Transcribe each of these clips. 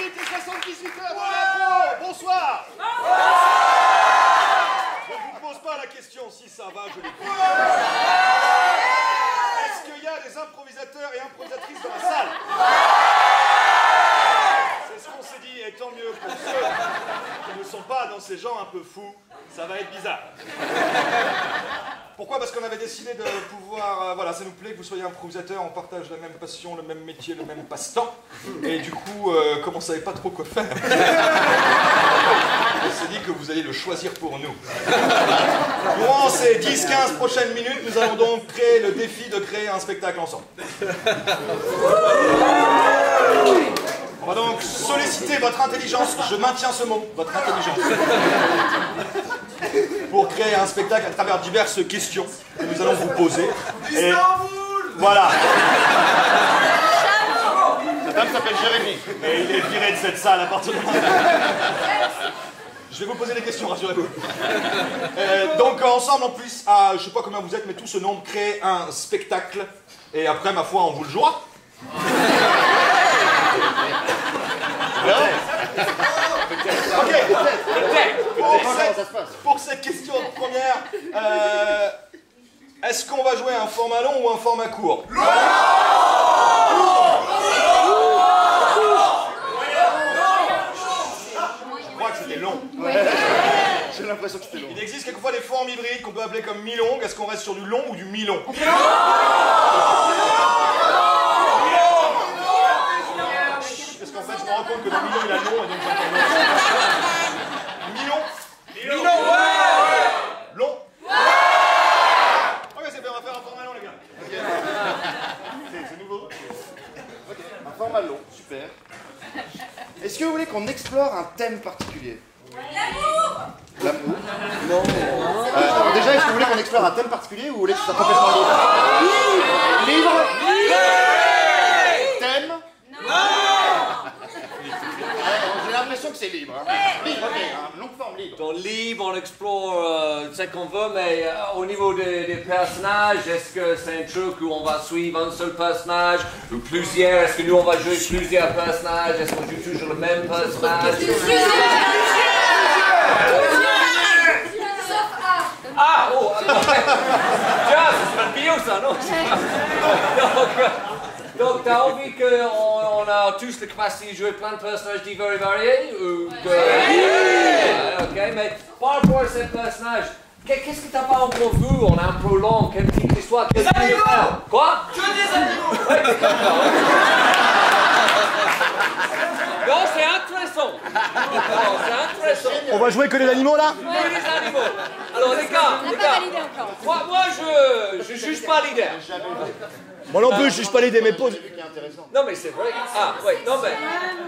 minutes et 78 heures dans l'impro. Bonsoir. Je ne vous pose pas la question si ça va, je l'écoute. Est-ce qu'il y a des improvisateurs et improvisatrices dans la salle? C'est ce qu'on s'est dit, et tant mieux pour ceux qui ne sont pas dans ces genres un peu fous, ça va être bizarre. Pourquoi? Parce qu'on avait décidé de pouvoir... voilà, ça nous plaît que vous soyez improvisateurs, on partage la même passion, le même métier, le même passe-temps. Et du coup, comme on ne savait pas trop quoi faire, on s'est dit que vous alliez le choisir pour nous. Durant ces 10-15 prochaines minutes, nous allons donc créer le défi de créer un spectacle ensemble. On va donc solliciter votre intelligence, je maintiens ce mot, votre intelligence, pour créer un spectacle à travers diverses questions que nous allons vous poser. Et voilà. Cette dame s'appelle Jérémy, et il est viré de cette salle à partir de maintenant. Je vais vous poser des questions, rassurez-vous. Donc ensemble, en plus, à, je sais pas combien vous êtes, mais tout ce nombre, créer un spectacle, et après, ma foi, on vous le jouera. Ok, pour cette question première, est-ce qu'on va jouer un format long ou un format court? Je crois que c'était long. J'ai l'impression que c'était long. Il existe quelquefois des formes hybrides qu'on peut appeler comme mi-longue. Est-ce qu'on reste sur du long ou du mi-long? Parce qu'en fait, je me rends compte que dans mi-long, il a long et donc j'entends long. Mi-long? Mi-long, ouais! Long? Ok, c'est bien, on va faire un format long, les gars. Okay. C'est nouveau. Ok, un format long, super. Est-ce que vous voulez qu'on explore un thème particulier? L'amour! L'amour? Non. Déjà, est-ce que vous voulez qu'on explore un thème particulier ou vous voulez que ce soit complètement libre? Libre? Thème? Non! J'ai l'impression que c'est libre. Hein. Libre, ok, hein, longue forme libre. Dans libre, on explore ce qu'on veut, mais au niveau des personnages, est-ce que c'est un truc où on va suivre un seul personnage ou plusieurs? Est-ce que nous on va jouer plusieurs personnages? Est-ce qu'on joue toujours le même personnage? Ah, oh, tiens, c'est bio ça, non? Donc, t'as envie qu'on a tous la capacité de jouer plein de personnages divers et variés? Ou que... Ok, mais par rapport à ces personnages, qu'est-ce que t'as pas encore vu en impro long? Quelle petite histoire? Des animaux! Quoi? Que des animaux! Ouais, non, c'est intéressant! Non, c'est intéressant! On va jouer que les animaux là? Oui, les animaux! Alors les gars, moi je juge pas l'idée. Moi non plus, je juge pas l'idée, mais pose. Non mais c'est vrai. Ah oui, non mais.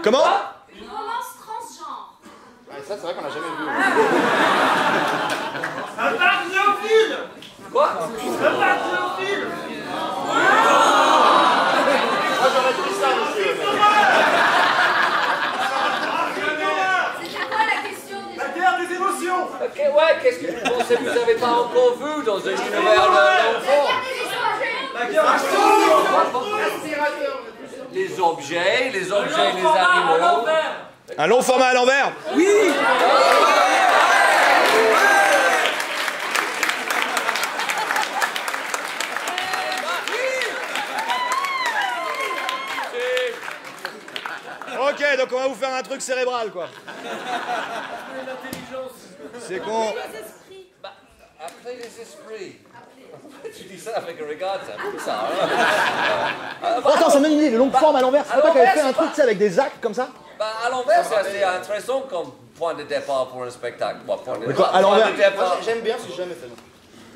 Comment? Une romance transgenre. Ouais, ça c'est vrai qu'on l'a jamais vu. Un parc zoophile. Quoi? Un parc zoophile. Moi j'aurais dit ça, monsieur. C'était quoi la question déjà? La guerre des émotions. Ok, ouais, qu'est-ce que vous pensez que vous n'avez pas encore vu dans un univers d'enfant? La guerre des émotions. Les objets, les animaux. Un long format à l'envers? Oui! Ok, donc on va vous faire un truc cérébral quoi. C'est con. Bah, après les esprits. Tu dis ça avec un regard, c'est un peu ça. Attends, ça me donne une idée, le long forme à l'envers, c'est pas toi qui avais fait un truc, tu sais, avec des actes comme ça? Bah, à l'envers, c'est assez intéressant comme point de départ pour un spectacle. Bon, Mais quoi, à l'envers? J'aime bien si j'ai jamais fait.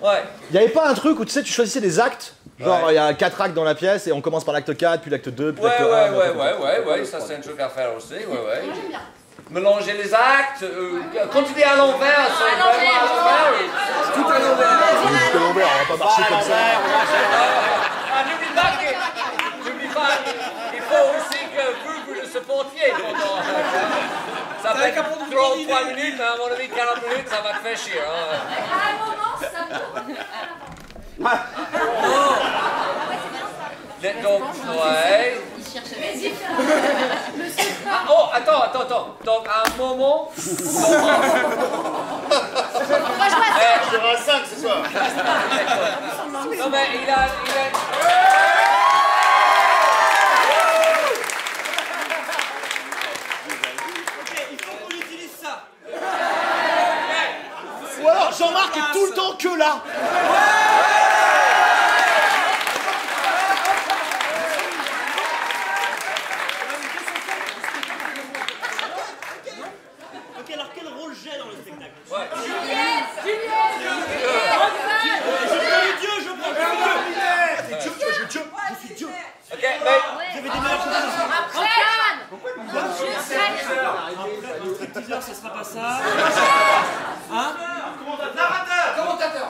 Ouais. Il n'y avait pas un truc où tu sais, tu choisissais des actes? Genre, il y a 4 actes dans la pièce et on commence par l'acte 4, puis l'acte 2, puis l'acte 1. Ouais, ça c'est un truc à faire aussi, ouais. Mélanger les actes, quand tu dis à l'envers, c'est vraiment à l'envers. Tout à l'envers. Tout à l'envers, on va pas marcher comme ça. N'oublie pas, il faut aussi que vous le supportiez. Ça fait 3 minutes, mais à mon avis 40 minutes, ça va te faire chier. À un moment, ça Donc, ouais. Il cherche à Oh, attends, Donc à un moment... Je serai à 5 ce soir. Non mais il a... Ok, il faut qu'on utilise ça. Ou alors Jean-Marc est tout le temps que là. Ok, alors quel rôle j'ai dans le spectacle? Je prends Dieu. T'es Dieu, tu vas jouer Dieu. Je suis Dieu. Ok, mais... Vous avez des meilleurs choses. Un stripteaseur, ce sera pas ça. Hein? Commentateur.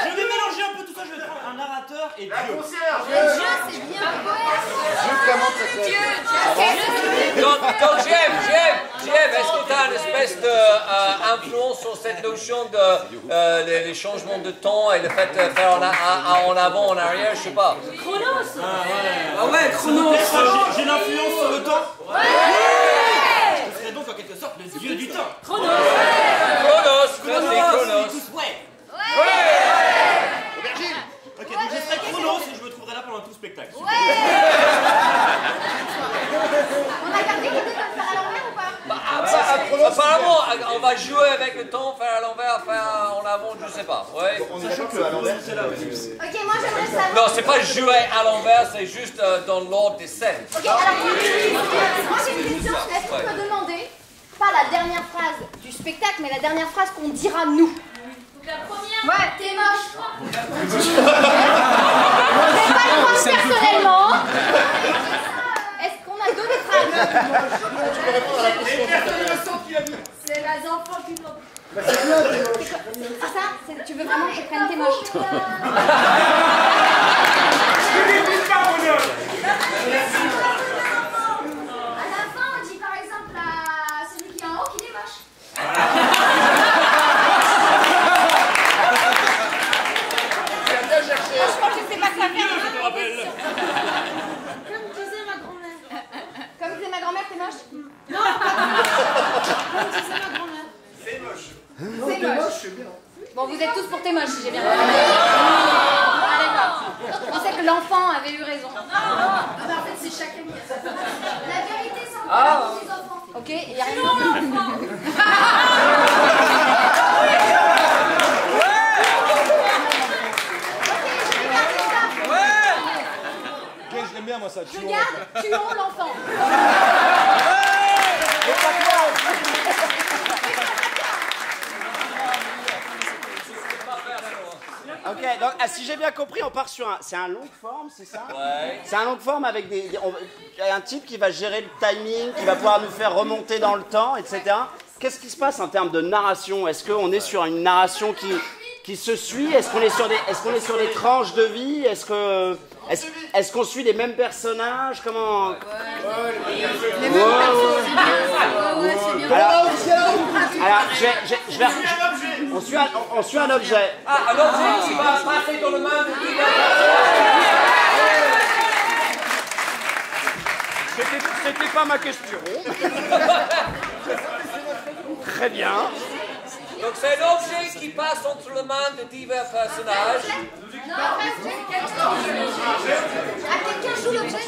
Je vais mélanger un peu tout ça, je vais prendre un narrateur et Dieu. C'est bien poète. Donc j'aime, est-ce que tu as une espèce d'influence sur cette notion de les changements de temps et le fait de faire en avant, en arrière, je sais pas. Chronos. Ah ouais, Chronos. J'ai l'influence sur le temps. Je serais donc en quelque sorte le dieu du temps. Chronos, merci Chronos. Ouais. Ok, donc je serai Chronos et je me trouverai là pendant tout le spectacle. On a gardé l'idée de le faire à l'envers ou pas? Apparemment, on va jouer avec le temps, faire à l'envers, faire en avant, je sais pas. Ouais. On est d'accord que à l'envers. Ok, moi j'aimerais savoir. Non, c'est pas jouer à l'envers, c'est juste dans l'ordre des scènes. Ok, alors moi j'ai une question. Est-ce qu'on peut demander, pas la dernière phrase du spectacle, mais la dernière phrase qu'on dira nous? La première, ouais, t'es moche. Je vais pas le prendre personnellement. Est-ce qu'on a d'autres phrases? Tu peux répondre à la question. C'est les enfants qui l'ont. C'est ça? Tu veux vraiment que je prenne t'es moche? À la fin, on dit par exemple à celui qui est en haut qu'il est moche. Franchement, je sais pas quoi faire. Comme disait ma grand-mère. Comme disait ma grand-mère, t'es moche? Non, comme disait ma grand-mère. C'est moche. C'est moche, c'est bien. Bon, vous êtes tous pour t'es moche, si j'ai bien compris. Ah, d'accord. Je pensais que l'enfant avait eu raison. Non, en fait, c'est chacun qui a ça. La vérité sans pour les enfants. Ok, il y a rien. Je l'aime bien moi ça. Je garde, tuons l'enfant. Ok, donc si j'ai bien compris, on part sur c'est un long forme, c'est ça? Ouais. C'est un long forme avec un type qui va gérer le timing, qui va pouvoir nous faire remonter dans le temps, etc. Qu'est-ce qui se passe en termes de narration? Est-ce qu'on est sur une narration qui se suit? Est-ce qu'on est sur des tranches de vie? Est-ce qu'on suit les mêmes personnages? Comment? Les mêmes personnes. Ouais, c'est bien. Alors, je vais on suit un objet. Ah, un objet qui va passer dans le main de qui? C'était pas ma question. Très bien. Donc c'est l'objet qui passe entre les mains de divers personnages. Non, en fait, quelqu'un joue l'objet.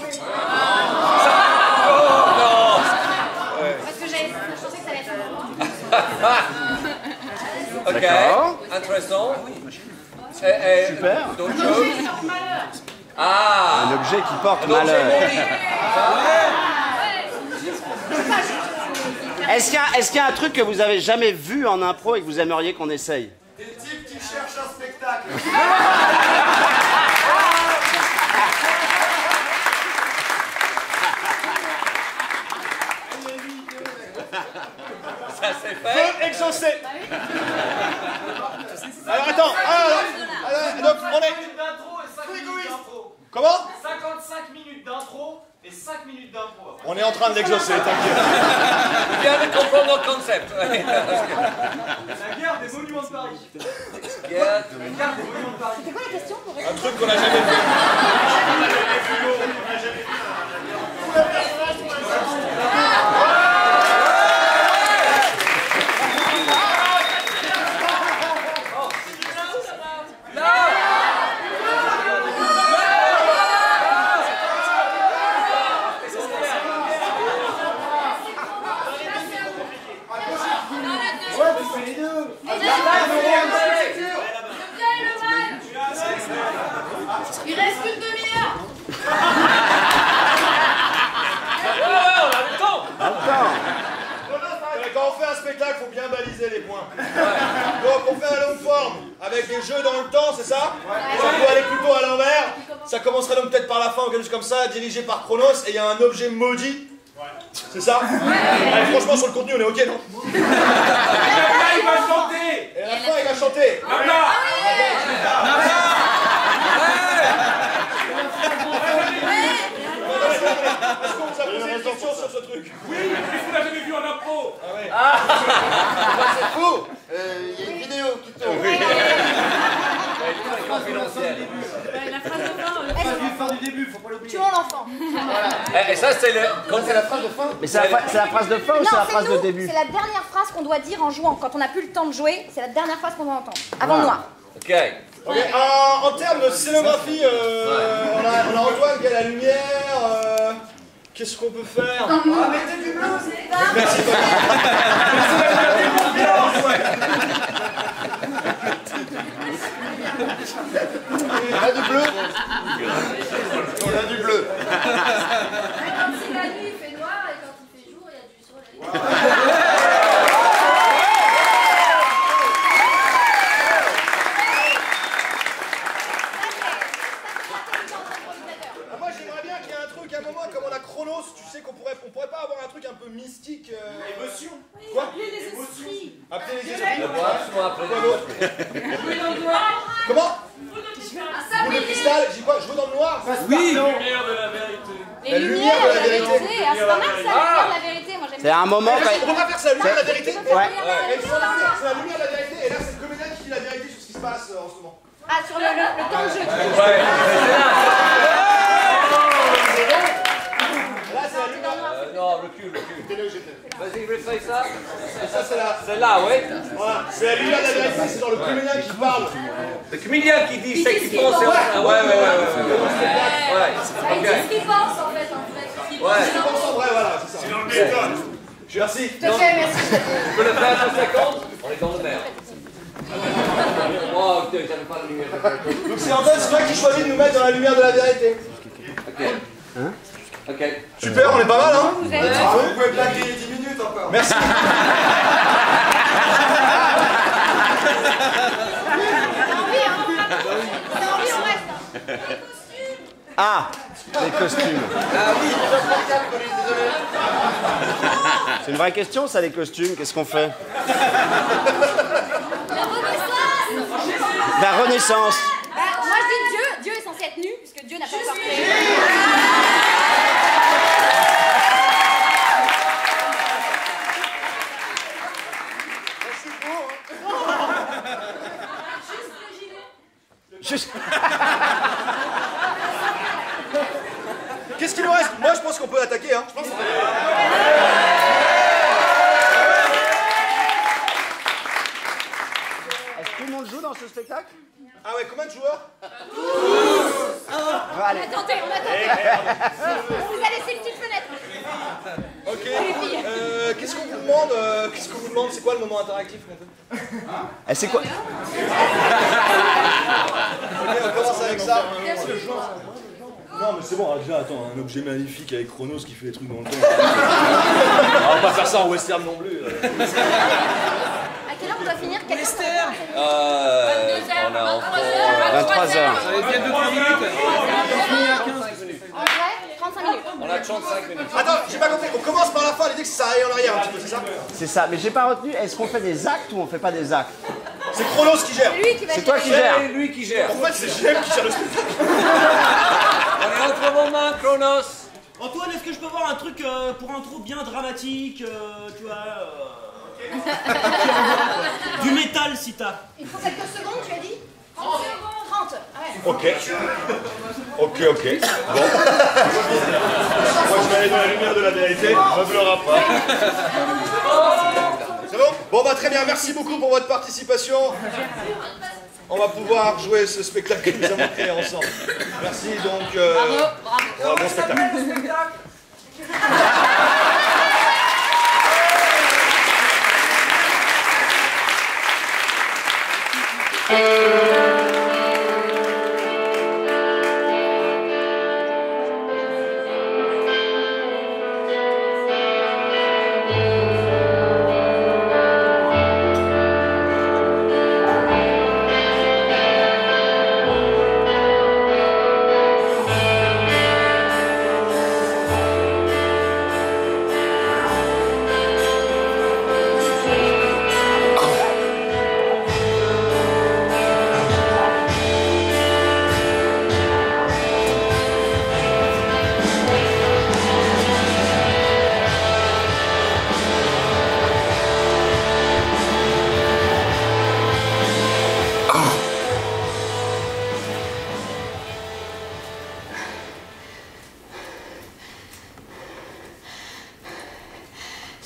Non. Parce que je pensais que ça allait être. Ok, D'accord. intéressant. Super. D'autres choses? Ah, Un objet qui porte un objet malheur. maudit. Est-ce qu'il y a un truc que vous avez jamais vu en impro et que vous aimeriez qu'on essaye? Des types qui cherchent un spectacle. Ça c'est fait. Feu exaucé. Alors attends. Donc on est. D'intro et 5 minutes d'intro. Comment? 55 minutes d'intro et 5 minutes d'impro. On est en train de l'exaucer, t'inquiète. Je viens de comprendre notre concept. La guerre des monuments de Paris. Yeah. La guerre des monuments de Paris. C'est quoi la question pour Un truc qu'on a jamais vu. Il reste qu'une demi-heure. Ouais, on a le temps. Attends. Quand on fait un spectacle, faut bien baliser les points. Donc on fait un long forme avec des jeux dans le temps, c'est ça? Ça peut aller plutôt à l'envers. Ça commencerait donc peut-être par la fin ou quelque chose comme ça, dirigé par Chronos, et il y a un objet maudit. C'est ça? Allez, franchement, sur le contenu, on est ok, non? Il va chanter. Et à la fin, il va chanter. Est-ce qu'on vous a posé une question sur ce truc? Oui, est-ce qu'on l'a jamais vu en impro? Ah ouais. C'est fou. Il y a une vidéo qui tourne. Confidentiel. La phrase de fin. Fin du début, faut pas l'oublier. Tuons l'enfant. Et ça, c'est le. Quand c'est la phrase de fin. Mais c'est la phrase de fin ou c'est la phrase de début? C'est la dernière phrase qu'on doit dire en jouant. Quand on n'a plus le temps de jouer, c'est la dernière phrase qu'on doit entendre. Avant le noir. Ok. Ok, en termes de scénographie, on a Antoine qui a la lumière. Qu'est-ce qu'on peut faire? Mettez du bleu. Merci Tony. On a du bleu. On a du bleu. Quand c'est la nuit, il fait noir et quand il fait jour, il y a du soleil. Moi j'aimerais bien qu'il y ait un truc à un moment comme on a Chronos, tu sais qu'on pourrait pas avoir un truc un peu mystique. Émotion. Quoi? Appeler les esprits. Appeler les esprits. Moi, après. Quoi d'autre? Comment? Ça, Boule de cristal, j'ai quoi? Jouer dans le noir? Oui. Lumière de la vérité. les lumières de la vérité. Ah, c'est pas mal ça, la lumière de la vérité. Moi j'aime C'est un moment quand On peut pas faire ça, la lumière de la vérité? Ouais. C'est la lumière de la vérité, et là c'est le comédien qui dit la vérité sur ce qui se passe en ce moment. Ah, sur le temps de jeu. Là c'est la lumière. Non, recule. T'es là où j'étais. Vas-y, refais ça. Ça c'est là. C'est là, oui. Voilà, c'est la lumière de la vérité, c'est dans le comédien qui parle. Le comédien qui dit ce qu'il pense. Ouais. Ça dit ce qu'il pense en fait. Je pense en vrai, voilà, c'est ça. Dans le méthode. Merci. Tout à fait, merci. Tu peux le faire en 2 secondes? On est dans le mer. Oh, putain, j'avais pas la lumière. Donc c'est Antoine, c'est toi qui choisis de nous mettre dans la lumière de la vérité. Ok. Ok. Super, on est pas mal, hein? Vous êtes... Vous pouvez plaquer 10 minutes encore. Merci. Ah, les costumes. C'est une vraie question ça, les costumes. Qu'est-ce qu'on fait? La Renaissance. moi je dis Dieu. Dieu est censé être nu puisque Dieu n'a pas encore créé. Qu'est-ce qu'il nous reste? Moi je pense qu'on peut attaquer, hein. Je pense qu'on peut... Est-ce que tout le monde joue dans ce spectacle? Ah ouais, combien de joueurs? Allez. On a tenté. On vous a laissé une petite fenêtre. Ok. Qu'est-ce qu'on vous demande? C'est quoi le moment interactif qu'on fait? Et c'est quoi? Ok, on commence avec ça. Non mais c'est bon, déjà attends, un objet magnifique avec Chronos qui fait des trucs dans le temps. On va pas faire ça en western non plus. À quelle heure on doit finir? Quelle heure On a encore 23h. Ça vient 2-3 minutes. En vrai, 35 minutes. On a 35 minutes. Attends, j'ai pas compris, on commence par la fin, l'idée que ça aille en arrière un petit peu, c'est ça? C'est ça. Mais j'ai pas retenu. Est-ce qu'on fait des actes ou on fait pas des actes? C'est Chronos qui gère. C'est lui qui va C'est toi gérer. qui gères. C'est lui qui gère. En fait c'est JM qui gère le spectacle. On est entre vos mains, Chronos. Antoine, est-ce que je peux avoir un truc pour intro bien dramatique, tu vois du métal si t'as. Il faut quelques secondes, tu as dit 30 secondes. 30. Ah ouais. Ok. Ok. Bon. Moi je vais aller dans la lumière de la vérité, me pleura pas. C'est bon? Bon bah très bien, merci beaucoup pour votre participation. On va pouvoir jouer ce spectacle que nous avons créé ensemble. Merci donc. Bravo. Bon spectacle.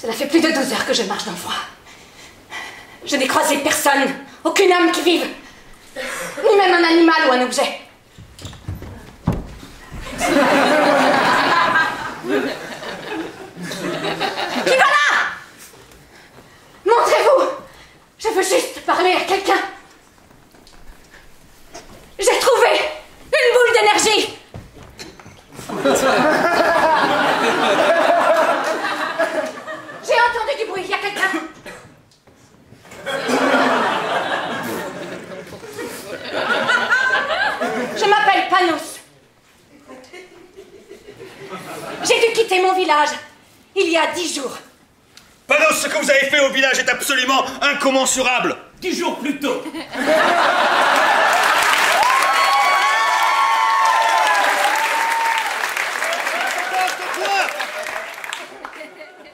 Cela fait plus de 12 heures que je marche dans le froid. Je n'ai croisé personne, aucune âme qui vive, ni même un animal ou un objet. Qui va là? Montrez-vous! Je veux juste parler à quelqu'un. J'ai trouvé une boule d'énergie. J'ai entendu du bruit, il y a quelqu'un. Je m'appelle Panos. J'ai dû quitter mon village il y a 10 jours. Panos, ce que vous avez fait au village est absolument incommensurable. 10 jours plus tôt.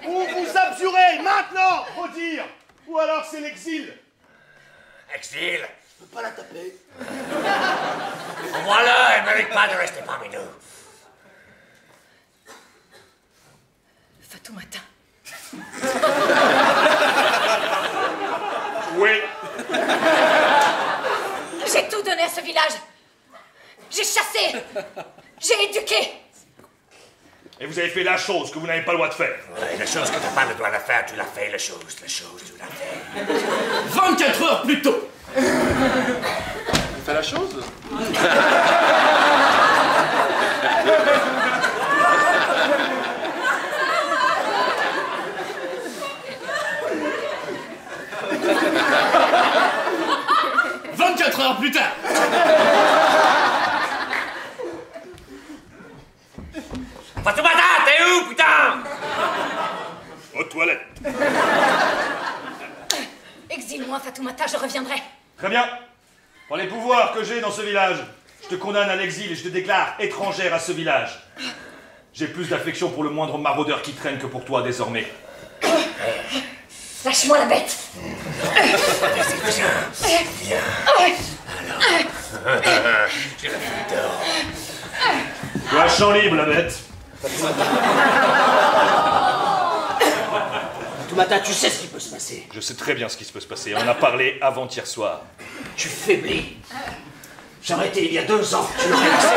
Ou vous abjurez maintenant, faut dire. Ou alors c'est l'exil. Exil. Je peux pas la taper. Voilà, elle ne mérite pas de rester parmi nous. Fatoumata. Oui. J'ai tout donné à ce village. J'ai chassé. J'ai éduqué. Et vous avez fait la chose que vous n'avez pas le droit de faire. Oui, la chose que tu n'as pas le droit de faire, tu l'as fait. La chose, tu l'as fait. 24 heures plus tôt. Tu fais la chose? Heures plus tard. Fatoumata, t'es où, putain? Aux toilettes. Exile-moi, Fatoumata, je reviendrai. Très bien. Pour les pouvoirs que j'ai dans ce village, je te condamne à l'exil et je te déclare étrangère à ce village. J'ai plus d'affection pour le moindre maraudeur qui traîne que pour toi désormais. Lâche-moi la bête. Viens. Alors. J'ai la fuite dehors. Tu as champ libre, la bête. Fatoumata, tu sais ce qui peut se passer. Je sais très bien ce qui se peut se passer. On en a parlé avant-hier soir. Tu faiblis. J'aurais été il y a 2 ans. Tu l'aurais laissé.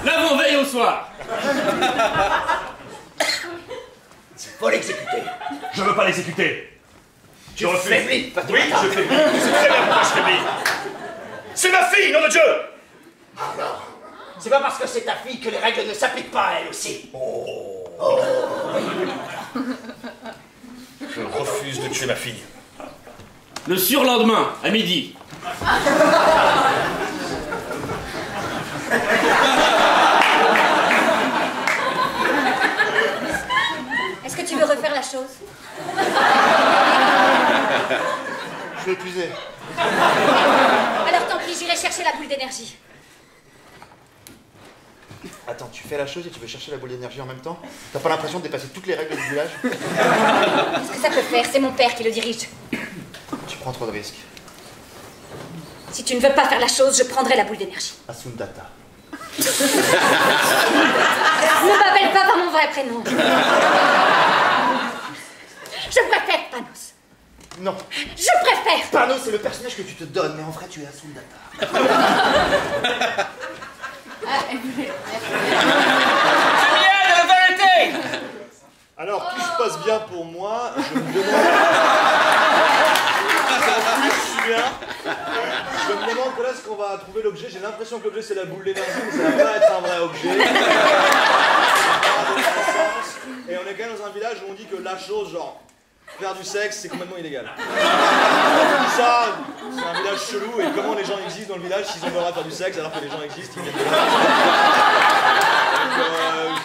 L'avant-veille au soir. Faut l'exécuter. Je veux pas l'exécuter. Tu refuse. faiblis, Fatoumata. Oui, je faiblis. Tu sais très bien pourquoi je faiblis. C'est ma fille, nom de Dieu. Alors, c'est pas parce que c'est ta fille que les règles ne s'appliquent pas à elle aussi. Je refuse de tuer ma fille. Le surlendemain, à midi. Est-ce que tu veux refaire la chose? Je suis épuisé. Alors tant pis, j'irai chercher la boule d'énergie. Attends, tu fais la chose et tu veux chercher la boule d'énergie en même temps? T'as pas l'impression de dépasser toutes les règles du village? Qu'est-ce que ça peut faire? C'est mon père qui le dirige. Tu prends trop de risques. Si tu ne veux pas faire la chose, je prendrai la boule d'énergie. Asundata. Ne m'appelle pas par mon vrai prénom. Je préfère Panos. Non. Je préfère. Panos, c'est le personnage que tu te donnes, mais en vrai, tu es Asundata. Alors, tout se passe bien pour moi. Je me demande. Je me demande que là, est-ce qu'on va trouver l'objet? J'ai l'impression que l'objet c'est la boule d'énergie, mais ça va pas être un vrai objet. Et on est quand même dans un village où on dit que la chose, genre, faire du sexe, c'est complètement illégal. Ça, c'est un village chelou, et comment les gens existent dans le village s'ils ont le droit de faire du sexe alors que les gens existent, ils viennent de là.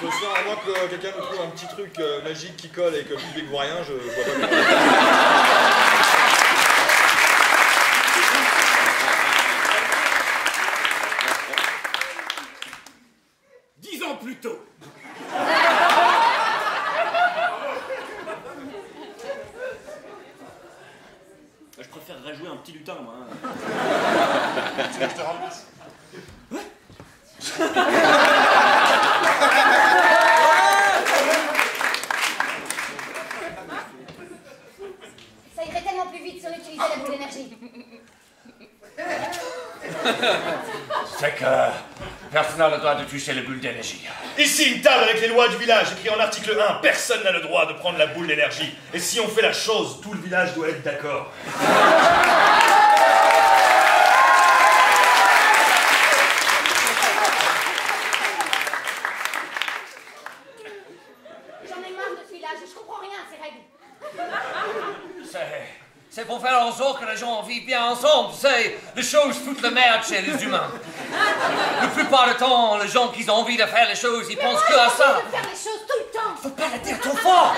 Je sens, à moins que quelqu'un nous trouve un petit truc magique qui colle et que le public voit rien, je vois pas comment. 10 ans plus tôt. Je préférerais jouer un petit lutin, moi. Tu veux que je te remplace? C'est que personne n'a le droit de toucher les bulles d'énergie. Ici, une table avec les lois du village, écrit en article 1. Personne n'a le droit de prendre la boule d'énergie. Et si on fait la chose, tout le village doit être d'accord. J'en ai marre de ce village, je comprends rien à ces règles. C'est pour faire en sorte que les gens vivent bien ensemble. C'est les choses foutent la merde chez les humains. La plupart du temps, les gens qui ont envie de faire les choses, ils pensent que à ça. J'ai envie de faire les choses tout le temps. Faut pas la dire trop fort.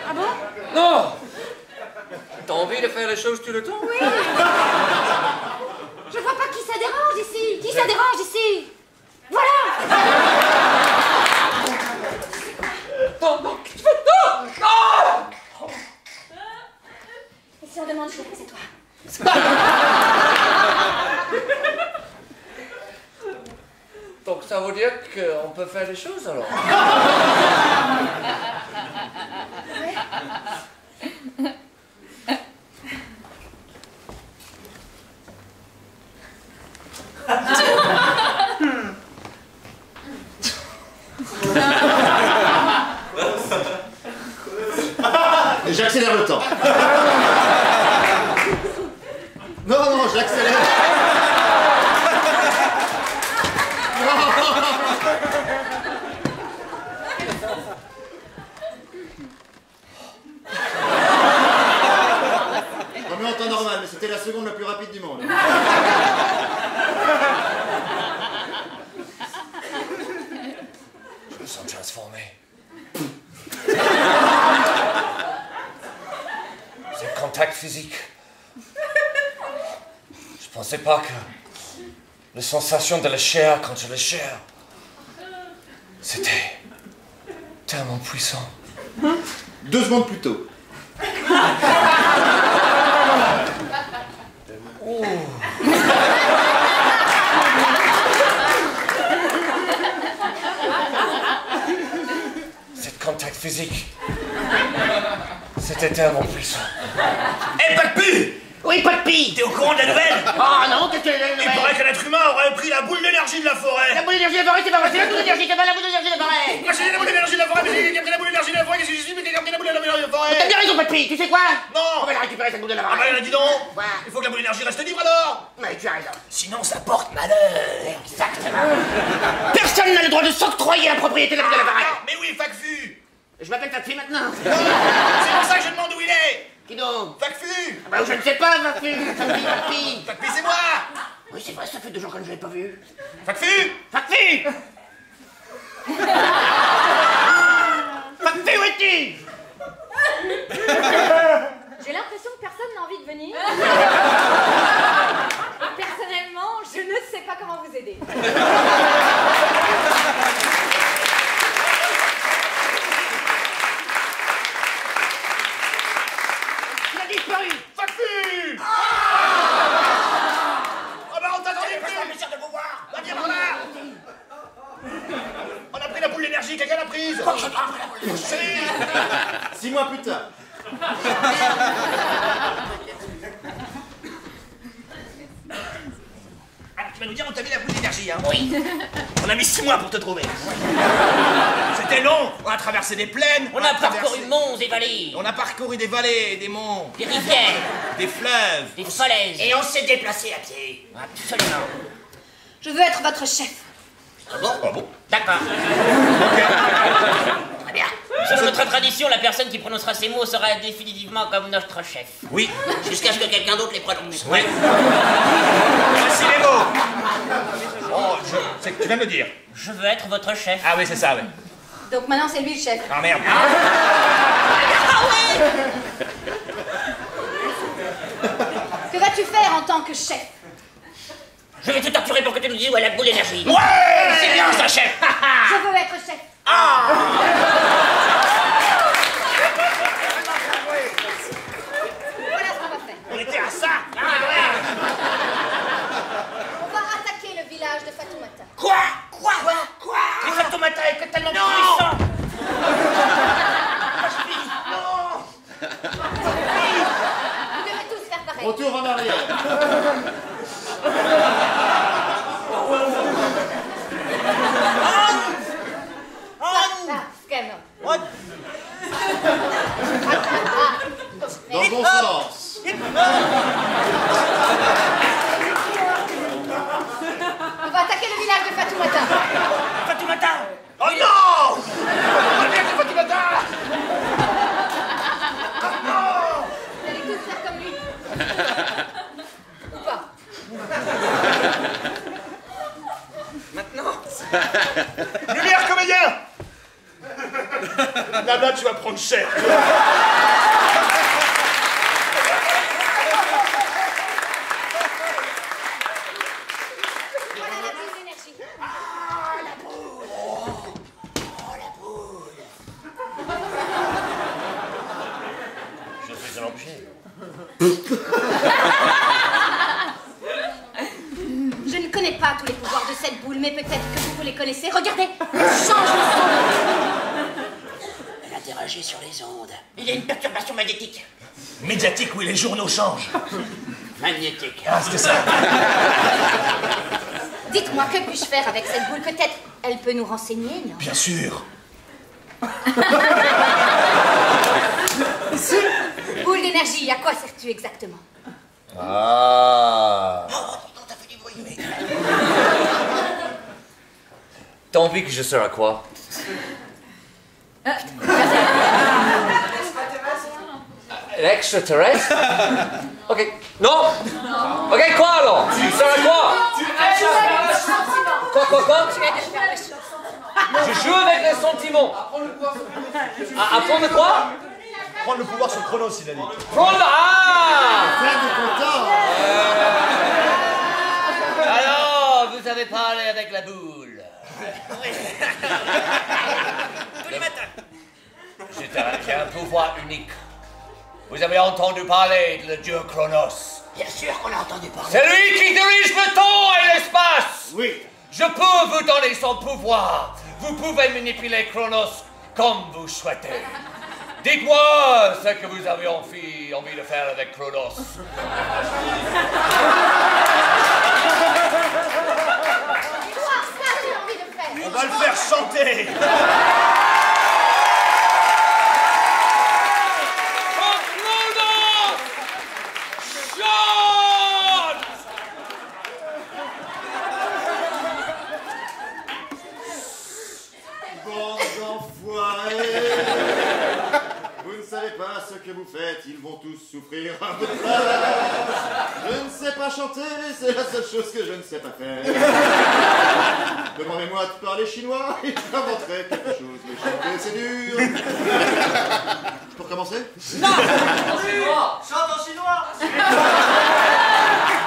Ah bon? Non. T'as envie de faire les choses tout le temps? Oui. Je vois pas qui ça dérange ici. Qui ça dérange ici? Voilà. Non, qu'est-ce que tu fais? Non! Et si on demande, je dirais que c'est toi. Donc ça veut dire qu'on peut faire des choses alors? J'accélère le temps. Non, j'accélère. Non mais en temps normal, mais c'était la seconde la plus rapide du monde. Je me sens transformé. C'est le contact physique. Je pensais pas que la sensation de la chair contre la chair, c'était tellement puissant. 2 secondes plus tôt. Oh. C'est le contact physique. C'était tellement puissant. Eh, pas de pu! Oui, pas de pie. T'es au courant de la nouvelle? Oh non, qu'est-ce que c'est la Il nouvelle? paraît qu'un être humain aurait pris la boule d'énergie de la forêt. La boule d'énergie de la forêt, c'est pas vrai, c'est la boule d'énergie, c'est pas la boule d'énergie de la forêt. Moi j'ai la boule d'énergie de la forêt, mais j'ai pris la boule d'énergie de la forêt, qu'est-ce que je suis, mais j'ai pris la boule d'énergie de la forêt. T'as bien raison, pas de pie, tu sais quoi? Non. On va la récupérer, cette boule de la Ah forêt. bah dis donc. Quoi? Il faut que la boule d'énergie reste libre alors. Mais tu as raison. Sinon ça porte malheur. Exactement. Personne n'a le droit de s'octroyer la propriété de la boule de la forêt. Mais oui, Facfu. Je m'appelle Facfi maintenant. C'est pour ça que je demande où il est. Qui donc? Facfu. Bah je ne sais pas, Facfi. Facfi. Facfu, c'est moi. Oui, c'est vrai, ça fait 2 jours que je ne l'ai pas vu. Facfu. Facfi. Facfi, où es-tu? J'ai l'impression que personne n'a envie de venir. Personnellement, je ne sais pas comment vous aider. Il a disparu. Facfu. Ah bah on t'attendait plus. Plaisir de vous voir. Va viens par là. On a pris la boule d'énergie, quelqu'un l'a prise. C'est... 6 mois plus tard. Alors tu vas nous dire où t'as mis la boule d'énergie, hein? Oui. On a mis 6 mois pour te trouver. C'était long. On a traversé des plaines. On a parcouru monts et vallées. On a parcouru des vallées, des monts, Des rivières. des fleuves. Des falaises. Et on s'est déplacé à pied. Absolument. Je veux être votre chef. Ah bon? Ah bon? D'accord. Très bien. Selon notre tradition, la personne qui prononcera ces mots sera définitivement comme notre chef. Oui. Jusqu'à ce que quelqu'un d'autre les prononce. Oui. Voici les mots. Oh, c'est que tu viens de le dire. Je veux être votre chef. Ah oui, c'est ça, oui. Donc maintenant, c'est lui le chef. Ah merde. Que vas-tu faire en tant que chef? Je vais te torturer pour que tu nous dises où est la boule d'énergie. Ouais, c'est bien ça, chef. Je veux être chef. Voilà ce qu'on va faire. On était à ça. On va attaquer le village de Fatoumata. Quoi? Les Fatoumata étaient tellement puissants. Vous devez tous faire pareil. Retour en arrière. Lumière, comédien. Là, tu vas prendre cher. Voilà la boule d'énergie. Je suis un objet. Je ne connais pas tous les pouvoirs de cette boule, mais peut-être que vous les connaissez. Regardez, elle change le son. Elle interagit sur les ondes. Il y a une perturbation magnétique. Médiatique, oui, les journaux changent. Magnétique. Ah, c'était ça. Dites-moi, que puis-je faire avec cette boule? Peut-être elle peut nous renseigner, non? Bien sûr. Boule d'énergie, à quoi sers-tu exactement? Ah. T'as fait du bruit, mais... T'as envie que je sers à quoi? L'extraterrestre? Ok. Non? Ok, quoi alors? Tu sers à quoi? Quoi? Je joue avec les sentiments. Apprendre quoi? Prendre le pouvoir sur Chronos, il a dit. Prendre... Ah! Alors, vous avez parlé avec la boule. Tous les matins. J'ai un pouvoir unique. Vous avez entendu parler de le dieu Chronos? Bien sûr qu'on a entendu parler. C'est lui qui dirige le temps et l'espace! Oui. Je peux vous donner son pouvoir. Vous pouvez manipuler Chronos comme vous souhaitez. Dites-moi ce que vous avez envie de faire avec Chronos. Dis-moi, ça j'ai envie de faire. On va le faire chanter. Bande d'enfoirés. Vous ne savez pas ce que vous faites, ils vont tous souffrir un peu de travers. Je ne sais pas chanter, c'est la seule chose que je ne sais pas faire. Demandez-moi de parler chinois et j'inventerai quelque chose. Mais chanter, c'est dur. Je peux recommencer? Chante en chinois.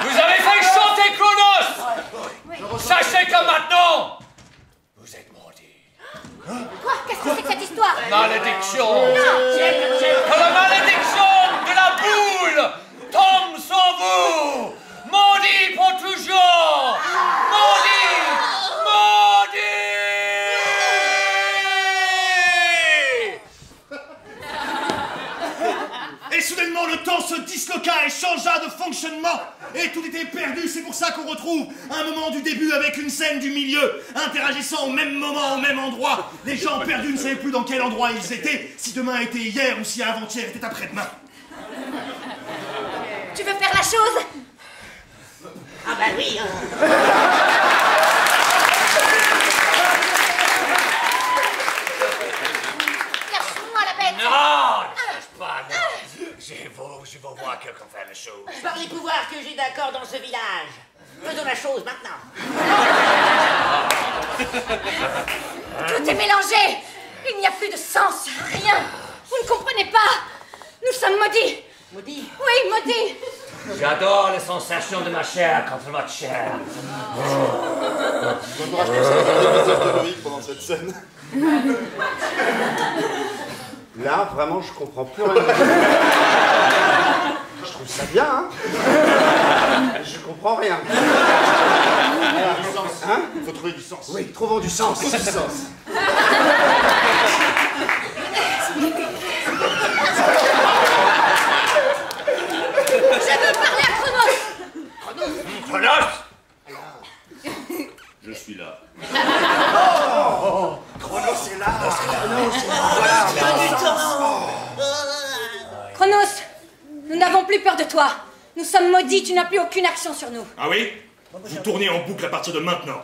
Vous avez fait chanter Chronos! Sachez que maintenant, vous êtes maudit. Quoi? Qu'est-ce que c'est que cette histoire? Malédiction! Que la malédiction de la boule tombe sur vous! Maudit pour toujours! Maudit! Maudit! Et soudainement, le temps se disloqua et changea de fonctionnement. Et tout était perdu, c'est pour ça qu'on retrouve un moment du début avec une scène du milieu, interagissant au même moment, au même endroit. Les gens perdus ne savaient plus dans quel endroit ils étaient, si demain était hier ou si avant-hier était après-demain. Tu veux faire la chose? Ah bah oui. Lâche-moi la bête! Non, ne cherche pas, non. Je veux voir quelqu'un faire la chose. Par les pouvoirs que j'ai d'accord dans ce village. Faisons la chose maintenant. Tout est mélangé! Il n'y a plus de sens, rien! Vous ne comprenez pas! Nous sommes maudits! Maudit. Oui, maudits! J'adore les sensations de ma chair contre votre chair. J'encourage comme ça les visage de Loïc pendant cette scène. Là, vraiment, je comprends plus rien. Je trouve ça bien, hein. Je comprends rien. Du sens. Hein? Il faut trouver du sens. Oui, trouvons du sens. Du sens. Je veux parler à Chronos! Chronos! Je suis là. Chronos est là. Chronos, nous n'avons plus peur de toi. Nous sommes maudits, tu n'as plus aucune action sur nous. Ah oui? Vous tournez en boucle à partir de maintenant.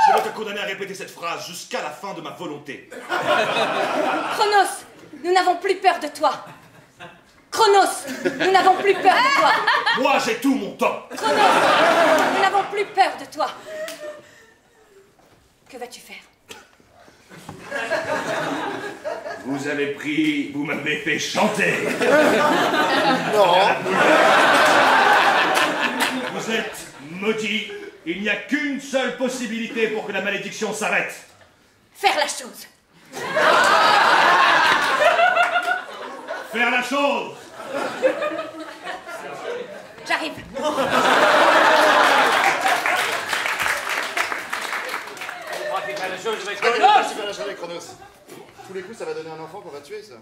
Je vais te condamner à répéter cette phrase jusqu'à la fin de ma volonté. Chronos, nous n'avons plus peur de toi. Chronos, nous n'avons plus peur de toi. Moi, j'ai tout mon temps. Chronos, nous n'avons plus peur de toi. Que vas-tu faire? Vous m'avez fait chanter. Non. Vous êtes maudit. Il n'y a qu'une seule possibilité pour que la malédiction s'arrête. Faire la chose. Faire la chose. J'arrive. Chronos. Faire la chose avec Chronos. Tous les coups, ça va donner un enfant qu'on va tuer, ça.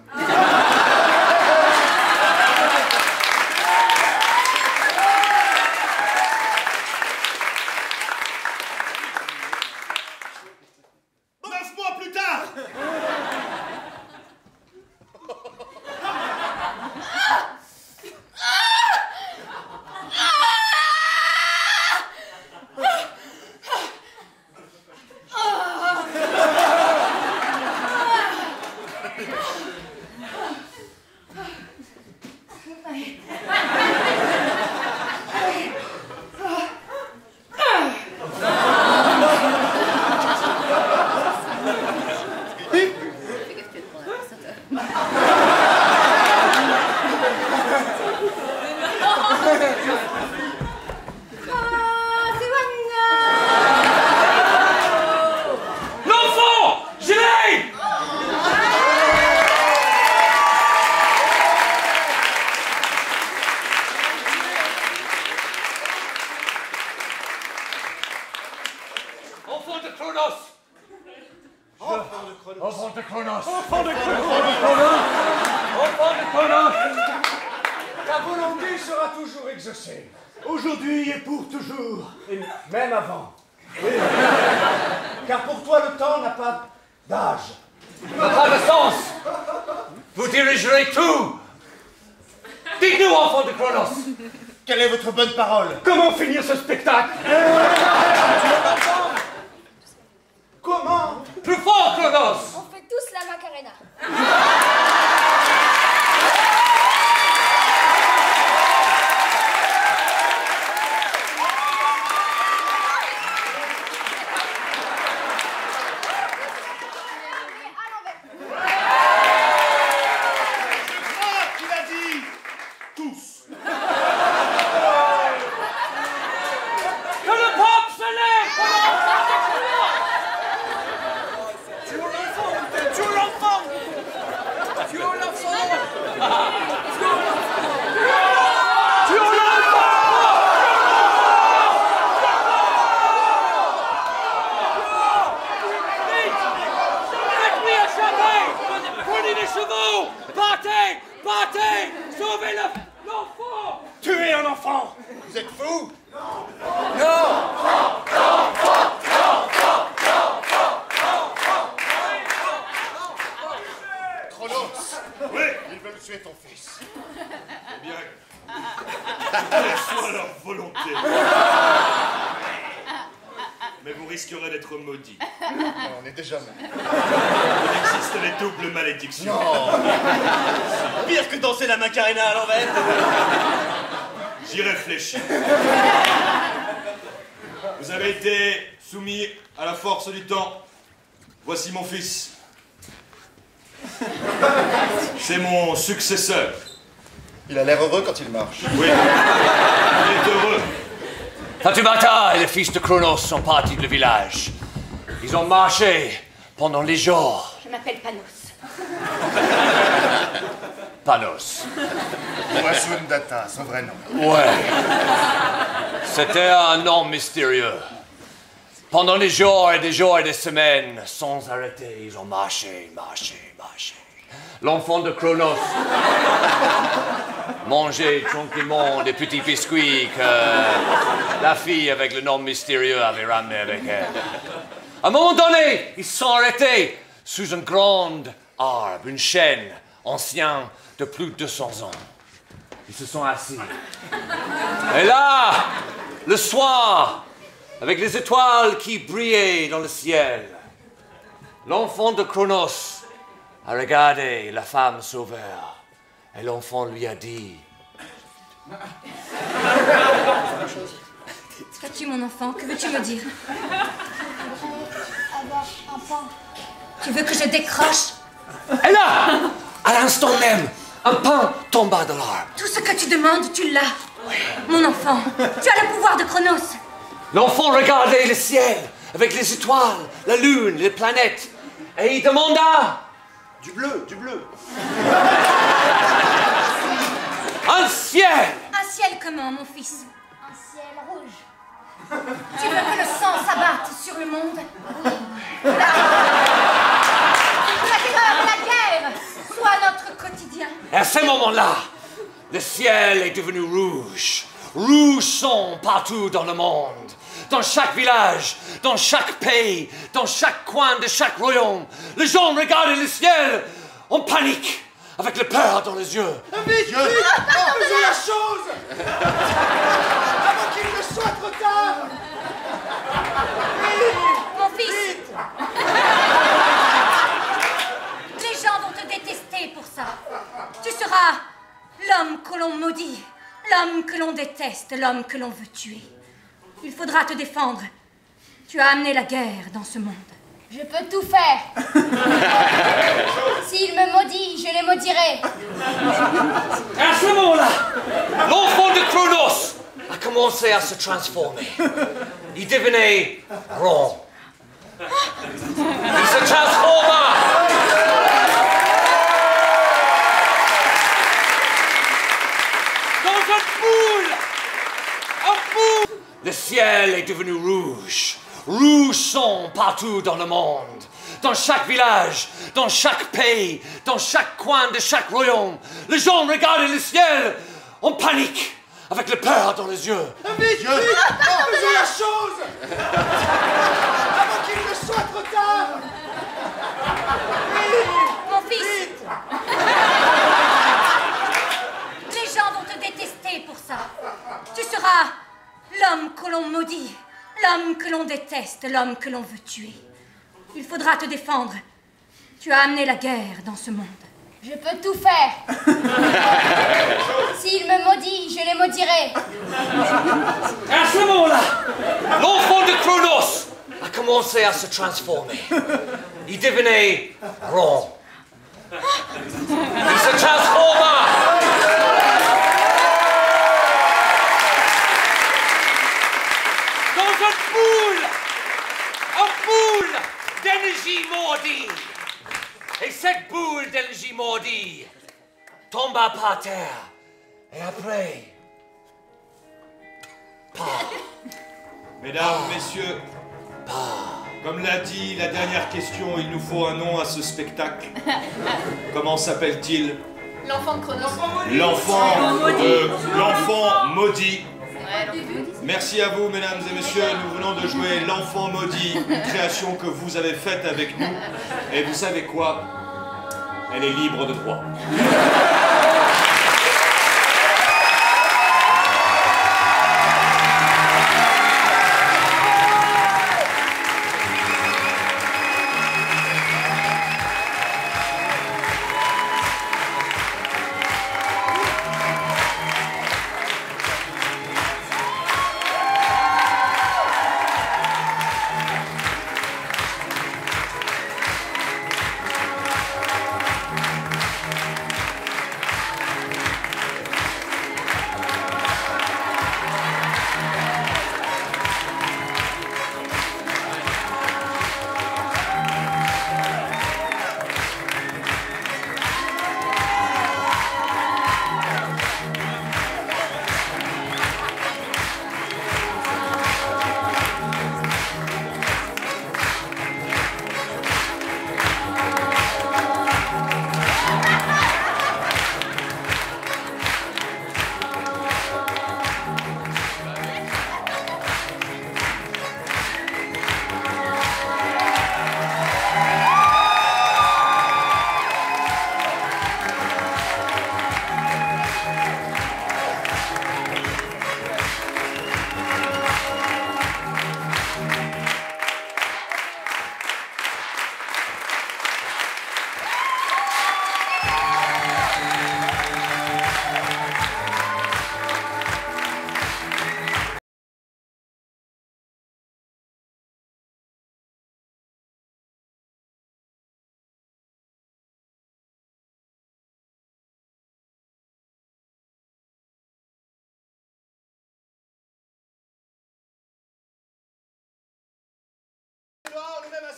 Aujourd'hui et pour toujours, et même avant. Oui. Car pour toi, le temps n'a pas d'âge. N'a pas de sens. Vous dirigerez tout. Dites-nous, enfant de Chronos. Quelle est votre bonne parole? Comment finir ce spectacle? Comment? Plus fort, Chronos. On fait tous la Macarena. Tuez un enfant! Vous êtes fous? Chronos! Oui. Ils veulent tuer ton fils. Eh bien, quelle soit leur volonté. Mais vous risquerez d'être maudit. On est déjà mal. Il existe les doubles malédictions. Pire que danser la Macarena à l'envers. J'y réfléchis. Vous avez été soumis à la force du temps. Voici mon fils. C'est mon successeur. Il a l'air heureux quand il marche. Oui, il est heureux. Fatumata et le fils de Chronos sont partis du village. Ils ont marché pendant les jours. Je m'appelle Panos. Panos. Wasundata, son vrai nom. Ouais. C'était un nom mystérieux. Pendant des jours et des semaines, sans arrêter, ils ont marché. L'enfant de Chronos mangeait tranquillement des petits biscuits que la fille avec le nom mystérieux avait ramenés avec elle. À un moment donné, ils se sont arrêtés sous un grand arbre, une chêne ancienne de plus de 200 ans. Ils se sont assis. Et là, le soir, avec les étoiles qui brillaient dans le ciel, l'enfant de Chronos a regardé la femme sauveur et l'enfant lui a dit: Serais-tu mon enfant? Que veux-tu me dire? Avoir un pain. Tu veux que je décroche? Et là, à l'instant même, un pain tomba de l'arbre. Tout ce que tu demandes, tu l'as. Oui. Mon enfant, tu as le pouvoir de Chronos. L'enfant regardait le ciel avec les étoiles, la lune, les planètes. Et il demanda... Du bleu, du bleu. Un ciel! Un ciel comment, mon fils? Un ciel rouge. Tu veux que le sang s'abatte sur le monde? Oui. La terreur, la guerre soit notre quotidien. Et à ce moment-là, le ciel est devenu rouge. Rouge sang partout dans le monde. Dans chaque village, dans chaque pays, dans chaque coin de chaque royaume. Les gens regardaient le ciel en panique, avec la peur dans les yeux. Vite, vite, faisons la chose avant qu'il ne soit trop tard. Mon fils, les gens vont te détester pour ça. Tu seras l'homme que l'on maudit, l'homme que l'on déteste, l'homme que l'on veut tuer. Il faudra te défendre. Tu as amené la guerre dans ce monde. Je peux tout faire. S'il me maudit, je les maudirai. À ce moment-là, l'enfant de Chronos a commencé à se transformer. Il devenait rond. Il se transforma. Dans une boule. Un boule. Le ciel est devenu rouge. Rouge sang partout dans le monde. Dans chaque village, dans chaque pays, dans chaque coin de chaque royaume. Les gens regardaient le ciel en panique, avec la peur dans les yeux. Vite, vite, faisons la chose avant qu'il ne soit trop tard. Mon fils, les gens vont te détester pour ça. Tu seras l'homme que l'on maudit, l'homme que l'on déteste, l'homme que l'on veut tuer. Il faudra te défendre. Tu as amené la guerre dans ce monde. Je peux tout faire. S'il me maudit, je les maudirai. À ce moment-là, l'enfant de Chronos a commencé à se transformer. Il devenait rond. Il se transforma. Dans une boule d'énergie maudite. Et cette boule d'énergie maudite tomba par terre. Et après, Mesdames, messieurs, comme l'a dit la dernière question, il nous faut un nom à ce spectacle. Comment s'appelle-t-il? L'enfant de Chronos. L'enfant maudit. Merci à vous, mesdames et messieurs. Nous venons de jouer L'Enfant Maudit, une création que vous avez faite avec nous. Et vous savez quoi? Elle est libre de droit.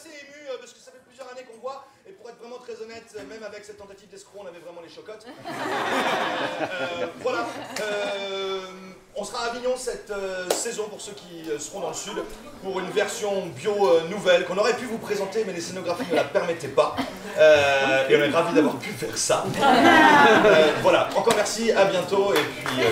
assez ému parce que ça fait plusieurs années qu'on voit. Et pour être vraiment très honnête, même avec cette tentative d'escroc, on avait vraiment les chocottes. Voilà. On sera à Avignon cette saison pour ceux qui seront dans le sud pour une version bio nouvelle qu'on aurait pu vous présenter mais les scénographies ne la permettaient pas et on est ravis d'avoir pu faire ça. Voilà, encore merci, à bientôt et puis...